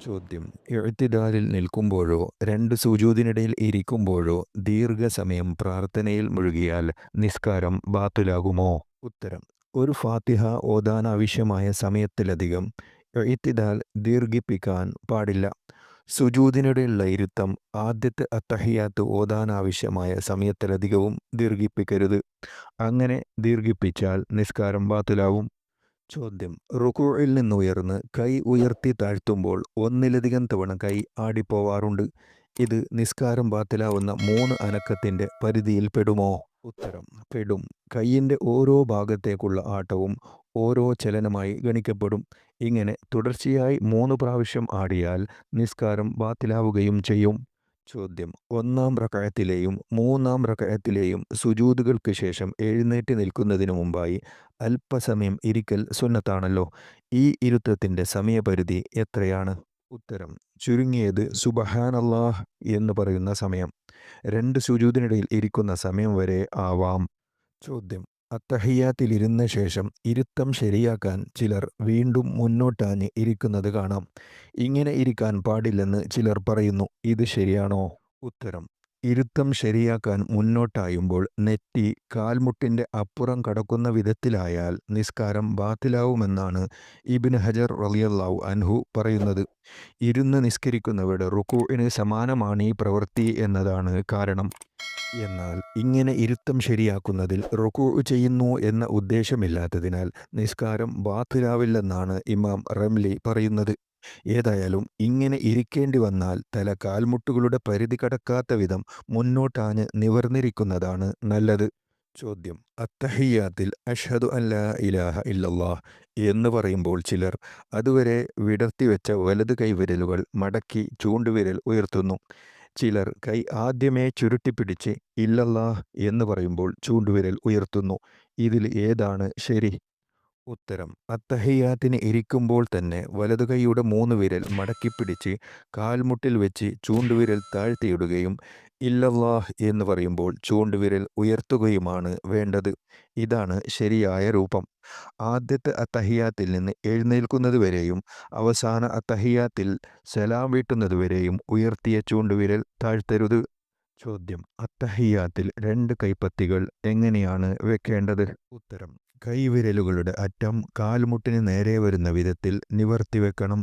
ചോദ്യം: ഇഅ്തിദാലിൽ നിൽക്കുമ്പോഴോ രണ്ട് സുജൂദിനിടയിൽ ഇരിക്കുമ്പോഴോ ദീർഘസമയം പ്രാർത്ഥനയിൽ മുഴുകിയാൽ നിസ്കാരം ബാത്തിലാകുമോ? ഉത്തരം: ഒരു ഫാത്തിഹ ഓതാനാവശ്യമായ സമയത്തിലധികം ഇഅ്തിദാൽ ദീർഘിപ്പിക്കാൻ പാടില്ല. സുജൂദിനിടെയുള്ള ഇരുത്തം ആദ്യത്തെ അത്തഹിയാത്ത് ഓതാനാവശ്യമായ സമയത്തിലധികവും ദീർഘിപ്പിക്കരുത്. അങ്ങനെ ദീർഘിപ്പിച്ചാൽ നിസ്കാരം ബാത്തിലാവും. ചോദ്യം: റുകൂഇൽ നിന്നുയർന്ന് കൈ ഉയർത്തി താഴ്ത്തുമ്പോൾ ഒന്നിലധികം തവണ കൈ ആടിപ്പോവാറുണ്ട്. ഇത് നിസ്കാരം ബാത്തിലാവുന്ന 3 അനക്കത്തിൻ്റെ പരിധിയിൽ പെടുമോ? ഉത്തരം: പെടും. കൈയിൻ്റെ ഓരോ ഭാഗത്തേക്കുള്ള ആട്ടവും ഓരോ ചലനമായി ഗണിക്കപ്പെടും. ഇങ്ങനെ തുടർച്ചയായി 3 പ്രാവശ്യം ആടിയാൽ നിസ്കാരം ബാത്തിലാവുകയും ചെയ്യും. ചോദ്യം: ഒന്നാം റകഅത്തിലെയും മൂന്നാം റകഅത്തിലെയും സുജൂദുകൾക്ക് ശേഷം എഴുന്നേറ്റ് നിൽക്കുന്നതിന് മുമ്പായി അല്പസമയം ഇരിക്കൽ സുന്നത്താണല്ലോ. ഈ ഇരുത്തത്തിൻ്റെ സമയപരിധി എത്രയാണ്? ഉത്തരം: ചുരുങ്ങിയത് സുബ്ഹാനല്ലാഹ് എന്ന് പറയുന്ന സമയം. 2 സുജൂദിനിടയിൽ ഇരിക്കുന്ന സമയം വരെ ആവാം. ചോദ്യം: അത്തഹിയ്യാത്തിലിരുന്ന ശേഷം ഇരുത്തം ശരിയാക്കാൻ ചിലർ വീണ്ടും മുന്നോട്ടാഞ്ഞ് ഇരിക്കുന്നത് കാണാം. ഇങ്ങനെ ഇരിക്കാൻ പാടില്ലെന്ന് ചിലർ പറയുന്നു. ഇത് ശരിയാണോ? ഉത്തരം: ഇരുത്തം ശരിയാക്കാൻ മുന്നോട്ടായുമ്പോൾ നെറ്റി കാൽമുട്ടിൻ്റെ അപ്പുറം കടക്കുന്ന വിധത്തിലായാൽ നിസ്കാരം ബാത്തിലാവുമെന്നാണ് ഇബ്നു ഹജർ റളിയല്ലാഹു അൻഹു പറയുന്നത്. ഇരുന്ന് നിസ്കരിക്കുന്നവരുടെ റുകൂഇന് സമാനമാണ് ഈ പ്രവൃത്തി എന്നതാണ് കാരണം. എന്നാൽ ഇങ്ങനെ ഇരുത്തം ശരിയാക്കുന്നതിൽ റുകൂഉ ചെയ്യുന്നു എന്ന ഉദ്ദേശമില്ലാത്തതിനാൽ നിസ്കാരം ബാത്തിലാവില്ലെന്നാണ് ഇമാം റംലി പറയുന്നത്. ഏതായാലും ഇങ്ങനെ ഇരിക്കേണ്ടി വന്നാൽ തല കാൽമുട്ടുകളുടെ പരിധി കടക്കാത്ത വിധം മുന്നോട്ടാഞ്ഞ് നിവർന്നിരിക്കുന്നതാണ് നല്ലത്. ചോദ്യം: അത്തഹിയ്യാത്തിൽ അഷ്ഹദു അൻ ലാ ഇലാഹ ഇല്ലല്ലാഹ് എന്ന് പറയുമ്പോൾ ചിലർ അതുവരെ വിടർത്തിവെച്ച വലത് കൈവിരലുകൾ മടക്കി ചൂണ്ടുവിരൽ ഉയർത്തുന്നു. ചിലർ കൈ ആദ്യമേ ചുരുട്ടിപ്പിടിച്ച് ഇല്ലല്ലാഹ് എന്ന് പറയുമ്പോൾ ചൂണ്ടുവിരൽ ഉയർത്തുന്നു. ഇതിൽ ഏതാണ് ശരി? ഉത്തരം: അത്തഹിയ്യാത്തിന് ഇരിക്കുമ്പോൾ തന്നെ വലതുകൈയുടെ 3 വിരൽ മടക്കിപ്പിടിച്ച് കാൽമുട്ടിൽ വെച്ച് ചൂണ്ടുവിരൽ താഴ്ത്തിയിടുകയും ഇല്ലല്ലാഹ് എന്ന് പറയുമ്പോൾ ചൂണ്ടുവിരൽ ഉയർത്തുകയുമാണ് വേണ്ടത്. ഇതാണ് ശരിയായ രൂപം. ആദ്യത്തെ അത്തഹിയ്യാത്തിൽ നിന്ന് എഴുന്നേൽക്കുന്നതുവരെയും അവസാന അത്തഹിയ്യാത്തിൽ സലാം വീട്ടുന്നതുവരെയും ഉയർത്തിയ ചൂണ്ടുവിരൽ താഴ്ത്തരുത്. ചോദ്യം: അത്തഹിയ്യാത്തിൽ 2 കൈപ്പത്തികൾ എങ്ങനെയാണ് വെക്കേണ്ടത്? ഉത്തരം: കൈവിരലുകളുടെ അറ്റം കാൽമുട്ടിന് നേരെ വരുന്ന വിധത്തിൽ നിവർത്തി വെക്കണം.